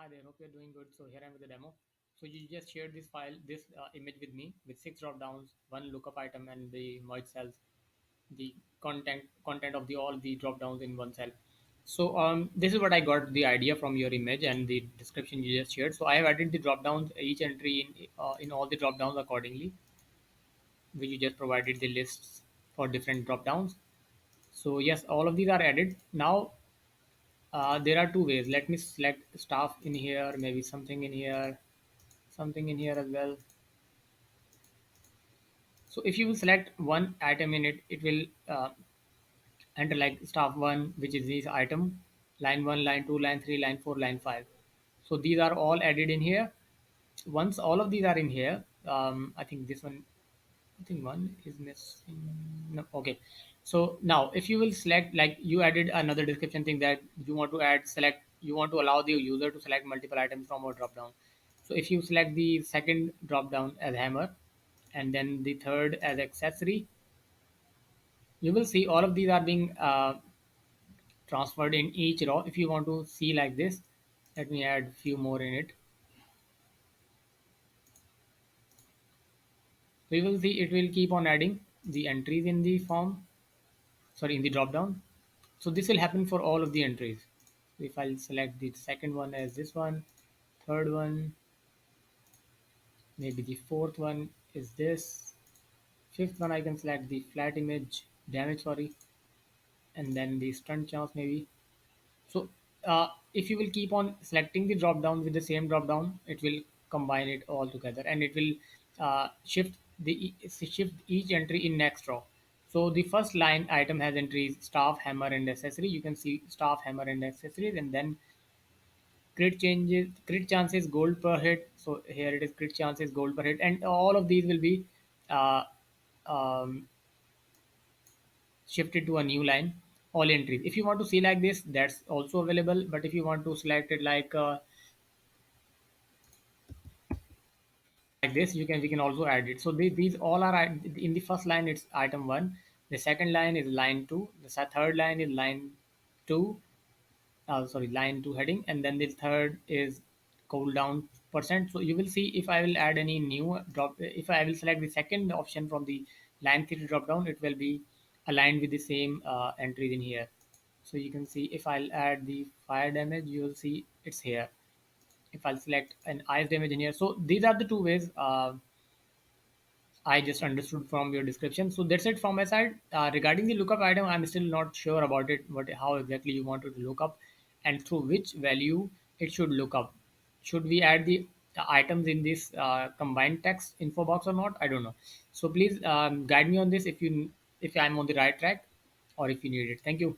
Hi there, hope you're doing good. So here I'm with the demo. So you just shared this file, this image with me with six drop downs, one lookup item, and the merge cells, the content of the all the drop downs in one cell. So this is what I got the idea from your image and the description you just shared. So I have added the drop downs, each entry in all the drop downs accordingly, which you just provided the lists for different drop downs. So yes, all of these are added. Now there are two ways. Let me select staff in here, maybe something in here as well. So if you will select one item in it, it will enter like staff one, which is this item, line one, line two, line three, line four, line five. So these are all added in here. Once all of these are in here, I think this one, I think one is missing. No, okay. So now if you will select, like you added another description thing that you want to add, select, you want to allow the user to select multiple items from a drop down. So if you select the second drop down as hammer and then the third as accessory, you will see all of these are being transferred in each row. If you want to see like this, let me add few more in it. So you will see it will keep on adding the entries in the form, sorry, in the drop down. So this will happen for all of the entries. If I'll select the second one as this one, third one, maybe the fourth one is this, fifth one I can select the flat image damage, sorry, and then the stunt chance maybe. So if you will keep on selecting the drop down with the same drop down, it will combine it all together and it will shift each entry in next row. So the first line item has entries staff, hammer, and accessory. You can see staff, hammer, and accessories, and then crit chances, gold per hit. So here it is crit chances, gold per hit, and all of these will be uh, um, shifted to a new line, all entries. If you want to see like this, that's also available, but if you want to select it like this, you can we can also add it. So these all are in the first line it's item one, the second line is line two, the third line is line two, sorry, line two heading, and then the third is cooldown percent. So you will see if I will add any new drop, if I will select the second option from the line three drop down, it will be aligned with the same entries in here. So you can see if I'll add the fire damage, you will see it's here. If I'll select an ice damage in here, so these are the two ways I just understood from your description. So that's it from my side. Regarding the lookup item, I'm still not sure about it, what how exactly you want it to look up and through which value it should look up. Should we add the items in this combined text info box or not? I don't know. So please guide me on this if I'm on the right track or if you need it. Thank you.